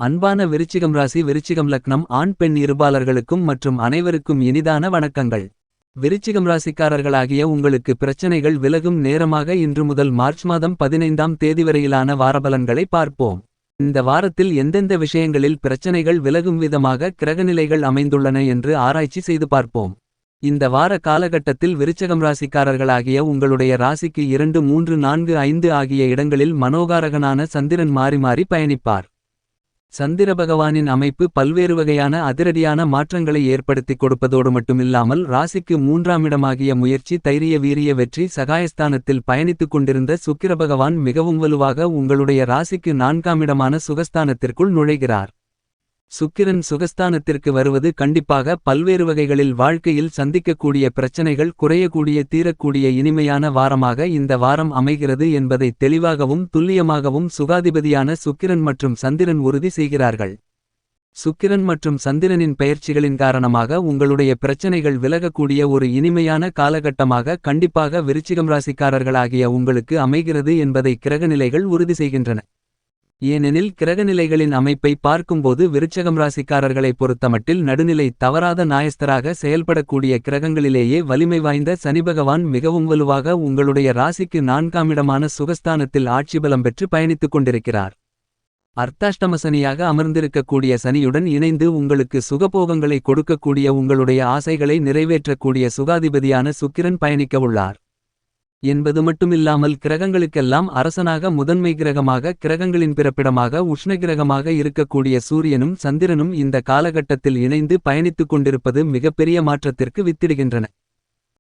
அன்பான விருச்சிகம் ராசி விருச்சிகம் லக்னம் ஆண் பெண் இருபாலர்களுக்கும் மற்றும் அனைவருக்கும் இனிதான வணக்கங்கள். விருச்சிகம் ராசிக்காரர்களாகிய உங்களுக்கு பிரச்சனைகள் விலகும் நேரமாக இன்று முதல் மார்ச் மாதம் 15ஆம் தேதி வரையிலான வாரபலன்களை பார்ப்போம். இந்த வாரத்தில் எந்தெந்த விஷயங்களில் பிரச்சனைகள் விலகும் விதமாக கிரகநிலைகள் அமைந்துள்ளன என்று ஆராய்ச்சி செய்து பார்ப்போம். இந்த வார காலகட்டத்தில் விருச்சகம் ராசிக்காரர்களாகிய உங்களுடைய ராசிக்கு 2 3 4 5 ஆகிய இடங்களில் மனோகாரகனான சந்திரன் மாறி மாறி பயணிப்பார். சந்திர பகவானின் அமைப்பு பல்வேறு வகையான அதிரடியான மாற்றங்களை ஏற்படுத்திக் கொடுப்பதோடு மட்டுமில்லாமல் ராசிக்கு 3ஆம் இடமாகிய முயற்சி தைரிய வீரிய வெற்றி சகாயஸ்தானத்தில் பயணித்துக் கொண்டிருந்த சுக்கிர பகவான் மிகவும் வலுவாக உங்களுடைய ராசிக்கு 4ஆம் இடமான சுகஸ்தானத்திற்குள் நுழைகிறார். சுக்கிரன் சுகஸ்தானத்திற்கு வருவது கண்டிப்பாக பல்வேறு வகைகளில் வாழ்க்கையில் சந்திக்கக்கூடிய பிரச்சனைகள் குறையக்கூடிய தீரக்கூடிய இனிமையான வாரமாக இந்த வாரம் அமைகிறது என்பதை தெளிவாகவும் துல்லியமாகவும் சுகாதிபதியான சுக்கிரன் மற்றும் சந்திரன் உறுதி செய்கிறார்கள். சுக்கிரன் மற்றும் சந்திரனின் பெயர்ச்சிகளின் காரணமாக உங்களுடைய பிரச்சனைகள் விலகக்கூடிய ஒரு இனிமையான காலகட்டமாக கண்டிப்பாக விருச்சிகம் ராசிக்காரர்களாகிய உங்களுக்கு அமைகிறது என்பதை கிரகநிலைகள் உறுதி செய்கின்றன. ஏனெனில் கிரகநிலைகளின் அமைப்பை பார்க்கும்போது விருச்சகம் ராசிக்காரர்களை பொறுத்தமட்டில் நடுநிலை தவறாத நாயஸ்தராக செயல்படக்கூடிய கிரகங்களிலேயே வலிமை வாய்ந்த சனிபகவான் மிகவும் வலுவாக உங்களுடைய ராசிக்கு 4ஆம் இடமான சுகஸ்தானத்தில் ஆட்சிபலம் பெற்று பயணித்துக் கொண்டிருக்கிறார். அர்த்தாஷ்டம சனியாக அமர்ந்திருக்கக்கூடிய சனியுடன் இணைந்து உங்களுக்கு சுகபோகங்களை கொடுக்கக்கூடிய உங்களுடைய ஆசைகளை நிறைவேற்றக்கூடிய சுகாதிபதியான சுக்கிரன் பயணிக்கவுள்ளார் என்பது மட்டுமில்லாமல் கிரகங்களுக்கெல்லாம் அரசனாக முதன்மை கிரகமாக கிரகங்களின் பிறப்பிடமாக உஷ்ணகிரகமாக இருக்கக்கூடிய சூரியனும் சந்திரனும் இந்த காலகட்டத்தில் இணைந்து பயணித்துக் கொண்டிருப்பது மிகப்பெரிய மாற்றத்திற்கு வித்திடுகின்றன.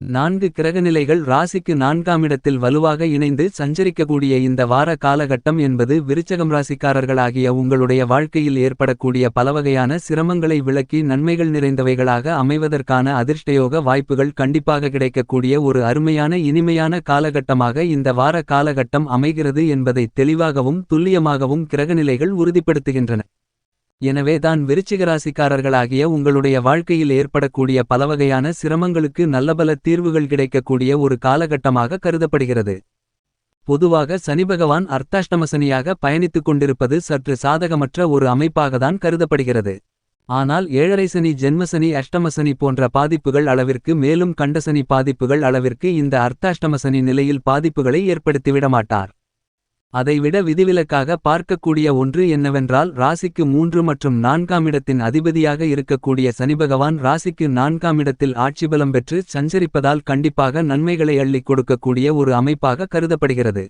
4 கிரகநிலைகள் ராசிக்கு 4ஆம் இடத்தில் வலுவாக இணைந்து சஞ்சரிக்கக்கூடிய இந்த வார காலகட்டம் என்பது விருச்சகம் ராசிக்காரர்களாகிய உங்களுடைய வாழ்க்கையில் ஏற்படக்கூடிய பலவகையான சிரமங்களை விலக்கி நன்மைகள் நிறைந்தவைகளாக அமைவதற்கான அதிர்ஷ்டயோக வாய்ப்புகள் கண்டிப்பாக கிடைக்கக்கூடிய ஒரு அருமையான இனிமையான காலகட்டமாக இந்த வார காலகட்டம் அமைகிறது என்பதை தெளிவாகவும் துல்லியமாகவும் கிரகநிலைகள் உறுதிப்படுத்துகின்றன. எனவே தான் விருச்சிகராசிக்காரர்களாகிய உங்களுடைய வாழ்க்கையில் ஏற்படக்கூடிய பலவகையான சிரமங்களுக்கு நல்லபல தீர்வுகள் கிடைக்கக்கூடிய ஒரு காலகட்டமாக கருதப்படுகிறது. பொதுவாக சனிபகவான் அர்த்தாஷ்டம சனியாக பயணித்துக் கொண்டிருப்பது சற்று சாதகமற்ற ஒரு அமைப்பாகத்தான் கருதப்படுகிறது. ஆனால் ஏழரை சனி ஜென்மசனி அஷ்டமசனி போன்ற பாதிப்புகள் அளவிற்கு மேலும் கண்டசனி பாதிப்புகள் அளவிற்கு இந்த அர்த்தாஷ்டமசனி நிலையில் பாதிப்புகளை ஏற்படுத்திவிட மாட்டார். அதைவிட விதிவிலக்காக பார்க்கக்கூடிய ஒன்று என்னவென்றால் ராசிக்கு 3 மற்றும் 4ஆம் இடத்தின் அதிபதியாக இருக்கக்கூடிய சனிபகவான் ராசிக்கு 4ஆம் இடத்தில் ஆட்சிபலம் பெற்று சஞ்சரிப்பதால் கண்டிப்பாக நன்மைகளை அள்ளிக் கொடுக்கக்கூடிய ஒரு அமைப்பாக கருதப்படுகிறது.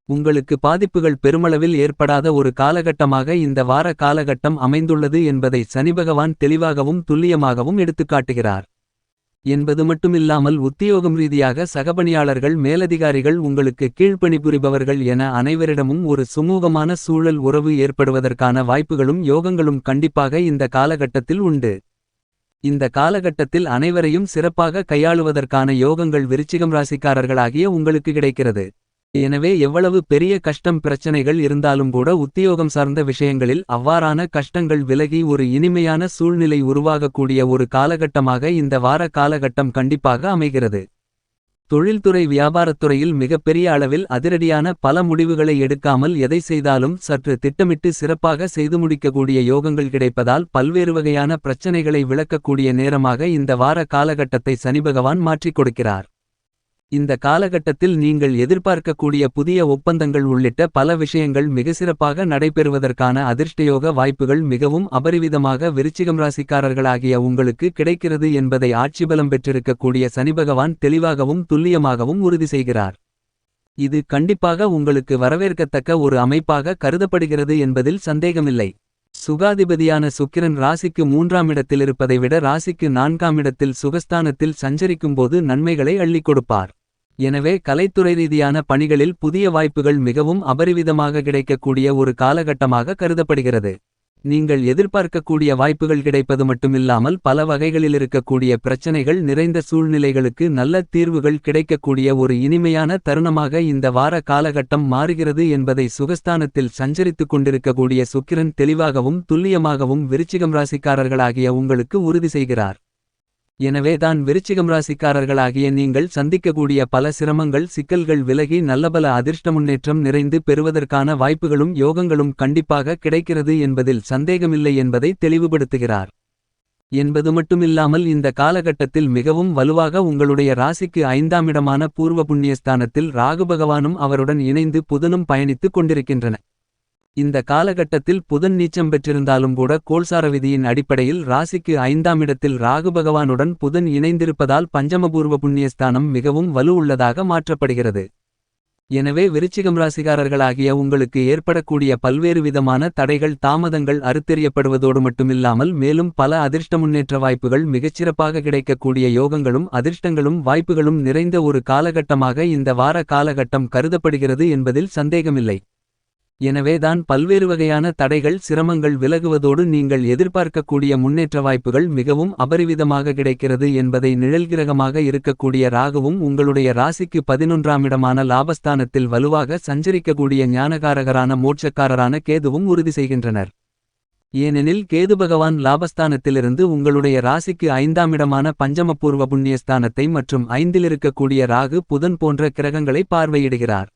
உங்களுக்கு பாதிப்புகள் பெருமளவில் ஏற்படாத ஒரு காலகட்டமாக இந்த வார காலகட்டம் அமைந்துள்ளது என்பதை சனிபகவான் தெளிவாகவும் துல்லியமாகவும் எடுத்துக்காட்டுகிறார். என்பது மட்டுமில்லாமல் உத்தியோகம் ரீதியாக சகபணியாளர்கள் மேலதிகாரிகள் உங்களுக்கு கீழ்ப்பணிபுரிபவர்கள் என அனைவரிடமும் ஒரு சுமூகமான சூழல் உறவு ஏற்படுவதற்கான வாய்ப்புகளும் யோகங்களும் கண்டிப்பாக இந்த காலகட்டத்தில் உண்டு. இந்த காலகட்டத்தில் அனைவரையும் சிறப்பாக கையாளுவதற்கான யோகங்கள் விருச்சிகம் ராசிக்காரர்களாகிய உங்களுக்கு கிடைக்கிறது. எனவே எவ்வளவு பெரிய கஷ்டம் பிரச்சனைகள் இருந்தாலும் கூட உத்தியோகம் சார்ந்த விஷயங்களில் அவ்வாறான கஷ்டங்கள் விலகி ஒரு இனிமையான சூழ்நிலை உருவாகக்கூடிய ஒரு காலகட்டமாக இந்த வார காலகட்டம் கண்டிப்பாக அமைகிறது. தொழில்துறை வியாபாரத்துறையில் மிகப்பெரிய அளவில் அதிரடியான பல முடிவுகளை எடுக்காமல் எதை செய்தாலும் சற்று திட்டமிட்டு சிறப்பாக செய்து முடிக்கக்கூடிய யோகங்கள் கிடைப்பதால் பல்வேறு வகையான பிரச்சனைகளை விளக்கக்கூடிய நேரமாக இந்த வார காலகட்டத்தை சனிபகவான் மாற்றிக் கொடுக்கிறார். இந்த காலகட்டத்தில் நீங்கள் எதிர்பார்க்கக்கூடிய புதிய ஒப்பந்தங்கள் உள்ளிட்ட பல விஷயங்கள் மிக சிறப்பாக நடைபெறுவதற்கான அதிர்ஷ்டயோக வாய்ப்புகள் மிகவும் அபரிவிதமாக விருச்சிகம் ராசிக்காரர்களாகிய உங்களுக்கு கிடைக்கிறது என்பதை ஆட்சிபலம் பெற்றிருக்கக்கூடிய சனிபகவான் தெளிவாகவும் துல்லியமாகவும் உறுதி செய்கிறார். இது கண்டிப்பாக உங்களுக்கு வரவேற்கத்தக்க ஒரு அமைப்பாக கருதப்படுகிறது என்பதில் சந்தேகமில்லை. சுகாதிபதியான சுக்கிரன் ராசிக்கு 3ஆம் இடத்தில் இருப்பதை விட ராசிக்கு 4ஆம் இடத்தில் சுகஸ்தானத்தில் சஞ்சரிக்கும்போது நன்மைகளை அள்ளிக் கொடுப்பார். எனவே கலைத்துறை ரீதியான பணிகளில் புதிய வாய்ப்புகள் மிகவும் அபரிவிதமாக கிடைக்கக்கூடிய ஒரு காலகட்டமாக கருதப்படுகிறது. நீங்கள் எதிர்பார்க்கக்கூடிய வாய்ப்புகள் கிடைப்பது மட்டுமில்லாமல் பல வகைகளில் இருக்கக்கூடிய பிரச்சனைகள் நிறைந்த சூழ்நிலைகளுக்கு நல்ல தீர்வுகள் கிடைக்கக்கூடிய ஒரு இனிமையான தருணமாக இந்த வார காலகட்டம் மாறுகிறது என்பதை சுகஸ்தானத்தில் சஞ்சரித்துக் கொண்டிருக்கக்கூடிய சுக்கிரன் தெளிவாகவும் துல்லியமாகவும் விருச்சிகம் ராசிக்காரர்களாகிய உங்களுக்கு உறுதி செய்கிறார். எனவே தான் விருச்சிகம் ராசிக்காரர்களாகிய நீங்கள் சந்திக்கக்கூடிய பல சிரமங்கள் சிக்கல்கள் விலகி நல்லபல அதிர்ஷ்ட முன்னேற்றம் நிறைந்து பெறுவதற்கான வாய்ப்புகளும் யோகங்களும் கண்டிப்பாக கிடைக்கிறது என்பதில் சந்தேகமில்லை என்பதை தெளிவுபடுத்துகிறார். என்பது மட்டுமில்லாமல் இந்த காலகட்டத்தில் மிகவும் வலுவாக உங்களுடைய ராசிக்கு 5ஆம் இடமான பூர்வ புண்ணியஸ்தானத்தில் ராகு பகவானும் அவருடன் இணைந்து புதனும் பயணித்துக் கொண்டிருக்கின்றன. இந்த காலகட்டத்தில் புதன் நீச்சம் பெற்றிருந்தாலும் கூட கோல்சார விதியின் அடிப்படையில் ராசிக்கு 5ஆம் இடத்தில் ராகு பகவானுடன் புதன் இணைந்திருப்பதால் பஞ்சமபூர்வ புண்ணியஸ்தானம் மிகவும் வலு உள்ளதாக மாற்றப்படுகிறது. எனவே விருச்சிகம் ராசிகாரர்களாகிய உங்களுக்கு ஏற்படக்கூடிய பல்வேறு விதமான தடைகள் தாமதங்கள் அறுத்தெறியப்படுவதோடு மட்டுமில்லாமல் மேலும் பல அதிர்ஷ்ட முன்னேற்ற வாய்ப்புகள் மிகச்சிறப்பாக கிடைக்கக்கூடிய யோகங்களும் அதிர்ஷ்டங்களும் வாய்ப்புகளும் நிறைந்த ஒரு காலகட்டமாக இந்த வார காலகட்டம் கருதப்படுகிறது என்பதில் சந்தேகமில்லை. எனவே தான் பல்வேறு வகையான தடைகள் சிரமங்கள் விலகுவதோடு நீங்கள் எதிர்பார்க்கக்கூடிய முன்னேற்ற வாய்ப்புகள் மிகவும் அபரிவிதமாக கிடைக்கிறது என்பதை நிழல்கிரகமாக இருக்கக்கூடிய ராகுவும் உங்களுடைய ராசிக்கு 11ஆம் இடமான லாபஸ்தானத்தில் வலுவாக சஞ்சரிக்கக்கூடிய ஞானகாரகரான மோட்சக்காரரான கேதுவும் உறுதி செய்கின்றனர். ஏனெனில் கேது பகவான் லாபஸ்தானத்திலிருந்து உங்களுடைய ராசிக்கு 5ஆம் இடமான பஞ்சமபூர்வ புண்ணியஸ்தானத்தை மற்றும் 5இல் இருக்கக்கூடிய ராகு புதன் போன்ற கிரகங்களை பார்வையிடுகிறார்.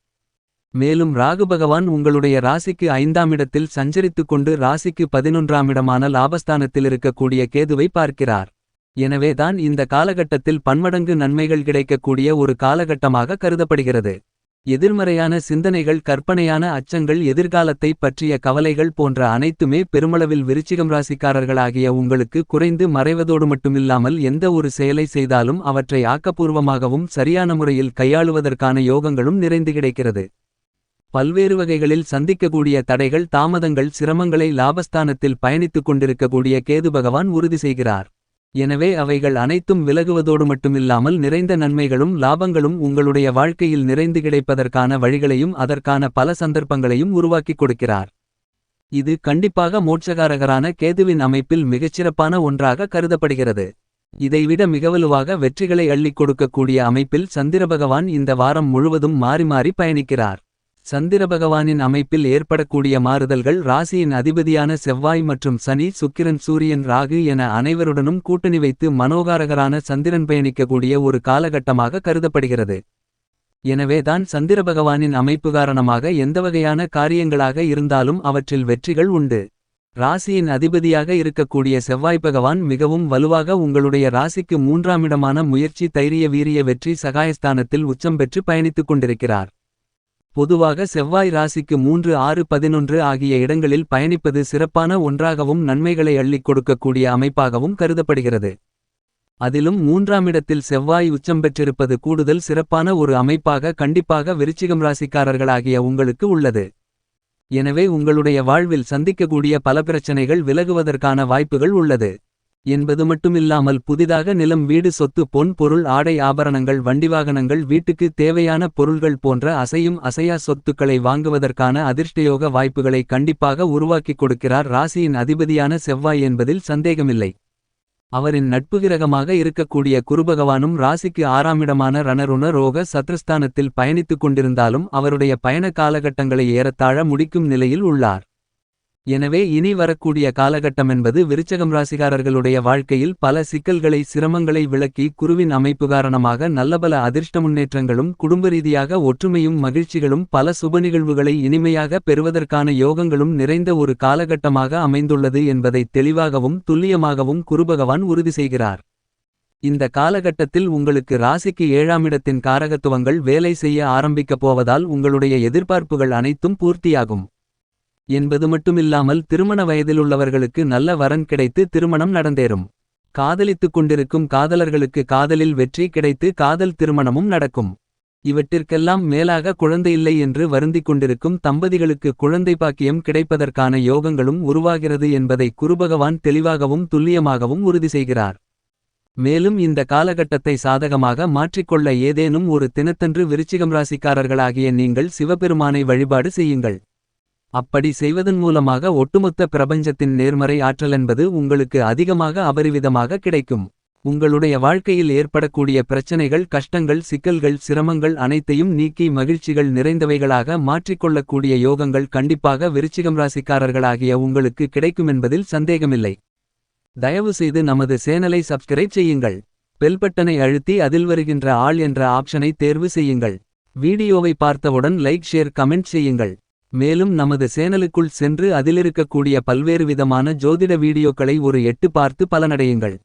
மேலும் ராகு பகவான் உங்களுடைய ராசிக்கு 5ஆம் இடத்தில் சஞ்சரித்துக் கொண்டு ராசிக்கு 11ஆம் இடமான லாபஸ்தானத்தில் இருக்கக்கூடிய கேதுவை பார்க்கிறார். எனவே தான் இந்த காலகட்டத்தில் பன்மடங்கு நன்மைகள் கிடைக்கக்கூடிய ஒரு காலகட்டமாக கருதப்படுகிறது. எதிர்மறையான சிந்தனைகள் கற்பனையான அச்சங்கள் எதிர்காலத்தை பற்றிய கவலைகள் போன்ற அனைத்துமே பெருமளவில் விருச்சிகம் ராசிக்காரர்களாகிய உங்களுக்கு குறைந்து மறைவதோடு மட்டுமில்லாமல் எந்த ஒரு செயலை செய்தாலும் அவற்றை ஆக்கப்பூர்வமாகவும் சரியான முறையில் கையாளுவதற்கான யோகங்களும் நிறைந்து கிடைக்கிறது. பல்வேறு வகைகளில் சந்திக்கக்கூடிய தடைகள் தாமதங்கள் சிரமங்களை லாபஸ்தானத்தில் பயணித்துக் கொண்டிருக்கக்கூடிய கேது பகவான் உறுதி செய்கிறார். எனவே அவைகள் அனைத்தும் விலகுவதோடு மட்டுமில்லாமல் நிறைந்த நன்மைகளும் லாபங்களும் உங்களுடைய வாழ்க்கையில் நிறைந்து கிடைப்பதற்கான வழிகளையும் அதற்கான பல சந்தர்ப்பங்களையும் உருவாக்கிக் கொடுக்கிறார். இது கண்டிப்பாக மோட்சகாரகரான கேதுவின் அமைப்பில் மிகச்சிறப்பான ஒன்றாக கருதப்படுகிறது. இதைவிட மிகவலுவாக வெற்றிகளை அள்ளிக் கொடுக்கக்கூடிய அமைப்பில் சந்திர பகவான் இந்த வாரம் முழுவதும் மாறி மாறி பயணிக்கிறார். சந்திர பகவானின் அமைப்பில் ஏற்படக்கூடிய மாறுதல்கள் ராசியின் அதிபதியான செவ்வாய் மற்றும் சனி சுக்கிரன் சூரியன் ராகு என அனைவருடனும் கூட்டணி வைத்து மனோகாரகரான சந்திரன் பயணிக்கக்கூடிய ஒரு காலகட்டமாக கருதப்படுகிறது. எனவே தான் சந்திர பகவானின் அமைப்பு காரணமாக எந்தவகையான காரியங்களாக இருந்தாலும் அவற்றில் வெற்றிகள் உண்டு. ராசியின் அதிபதியாக இருக்கக்கூடிய செவ்வாய் பகவான் மிகவும் வலுவாக உங்களுடைய ராசிக்கு 3ஆம் இடமான முயற்சி தைரிய வீரிய வெற்றி சகாயஸ்தானத்தில் உச்சம் பெற்று பயணித்துக் கொண்டிருக்கிறார். பொதுவாக செவ்வாய் ராசிக்கு 3 6 11 ஆகிய இடங்களில் பயணிப்பது சிறப்பான ஒன்றாகவும் நன்மைகளை அள்ளிக் கொடுக்கக்கூடிய அமைப்பாகவும் கருதப்படுகிறது. அதிலும் 3ஆம் இடத்தில் செவ்வாய் உச்சம் பெற்றிருப்பது கூடுதல் சிறப்பான ஒரு அமைப்பாக கண்டிப்பாக விருச்சிகம் ராசிக்காரர்களாகிய உங்களுக்கு உள்ளது. எனவே உங்களுடைய வாழ்வில் சந்திக்கக்கூடிய பல பிரச்சனைகள் விலகுவதற்கான வாய்ப்புகள் உள்ளது. என்பது மட்டுமில்லாமல் புதிதாக நிலம் வீடு சொத்து பொன் பொருள் ஆடை ஆபரணங்கள் வண்டிவாகனங்கள் வீட்டுக்கு தேவையான பொருள்கள் போன்ற அசையும் அசையா சொத்துக்களை வாங்குவதற்கான அதிர்ஷ்டயோக வாய்ப்புகளை கண்டிப்பாக உருவாக்கிக் கொடுக்கிறார் ராசியின் அதிபதியான செவ்வாய் என்பதில் சந்தேகமில்லை. அவரின் நட்பு கிரகமாக இருக்கக்கூடிய குருபகவானும் ராசிக்கு 6ஆம் இடமான ரணருண ரோக சத்ருஸ்தானத்தில் பயணித்துக் கொண்டிருந்தாலும் அவருடைய பயண காலகட்டங்களை ஏறத்தாழ முடிக்கும் நிலையில் உள்ளார். எனவே இனி வரக்கூடிய காலகட்டமென்பது விருச்சகம் ராசிகாரர்களுடைய வாழ்க்கையில் பல சிக்கல்களை சிரமங்களை விளக்கி குருவின் அமைப்பு காரணமாக நல்லபல அதிர்ஷ்ட முன்னேற்றங்களும் குடும்ப ரீதியாக ஒற்றுமையும் மகிழ்ச்சிகளும் பல சுப நிகழ்வுகளை இனிமையாக பெறுவதற்கான யோகங்களும் நிறைந்த ஒரு காலகட்டமாக அமைந்துள்ளது என்பதை தெளிவாகவும் துல்லியமாகவும் குருபகவான் உறுதி செய்கிறார். இந்த காலகட்டத்தில் உங்களுக்கு ராசிக்கு 7ஆம் இடத்தின் காரகத்துவங்கள் வேலை செய்ய ஆரம்பிக்கப் போவதால் உங்களுடைய எதிர்பார்ப்புகள் அனைத்தும் பூர்த்தியாகும். என்பது மட்டுமில்லாமல் திருமண வயதிலுள்ளவர்களுக்கு நல்ல வரன் கிடைத்து திருமணம் நடந்தேறும். காதலித்துக் கொண்டிருக்கும் காதலர்களுக்கு காதலில் வெற்றி கிடைத்து காதல் திருமணமும் நடக்கும். இவற்றிற்கெல்லாம் மேலாக குழந்தையில்லை என்று வருந்திக் கொண்டிருக்கும் தம்பதிகளுக்கு குழந்தை பாக்கியம் கிடைப்பதற்கான யோகங்களும் உருவாகிறது என்பதை குருபகவான் தெளிவாகவும் துல்லியமாகவும் உறுதி செய்கிறார். மேலும் இந்த காலகட்டத்தை சாதகமாக மாற்றிக்கொள்ள ஏதேனும் ஒரு தினத்தன்று விருச்சிகம் ராசிக்காரர்களாகிய நீங்கள் சிவபெருமானை வழிபாடு செய்யுங்கள். அப்படி செய்வதன் மூலமாக ஒட்டுமொத்த பிரபஞ்சத்தின் நேர்மறை ஆற்றலென்பது உங்களுக்கு அதிகமாக அபரிவிதமாக கிடைக்கும். உங்களுடைய வாழ்க்கையில் ஏற்படக்கூடிய பிரச்சனைகள் கஷ்டங்கள் சிக்கல்கள் சிரமங்கள் அனைத்தையும் நீக்கி மகிழ்ச்சிகள் நிறைந்தவைகளாக மாற்றிக்கொள்ளக்கூடிய யோகங்கள் கண்டிப்பாக விருச்சிகம் ராசிக்காரர்களாகிய உங்களுக்கு கிடைக்குமென்பதில் சந்தேகமில்லை. தயவு செய்து நமது சேனலை சப்ஸ்கிரைப் செய்யுங்கள். பெல் பட்டனை அழுத்தி அதில் வருகின்ற ஆல் என்ற ஆப்ஷனை தேர்வு செய்யுங்கள். வீடியோவை பார்த்தவுடன் லைக் ஷேர் கமெண்ட் செய்யுங்கள். மேலும் நமது சேனலுக்குள் சென்று அதிலிருக்கக்கூடிய பல்வேறு விதமான ஜோதிட வீடியோக்களை ஒரு எட்டு பார்த்து பலனடையுங்கள்.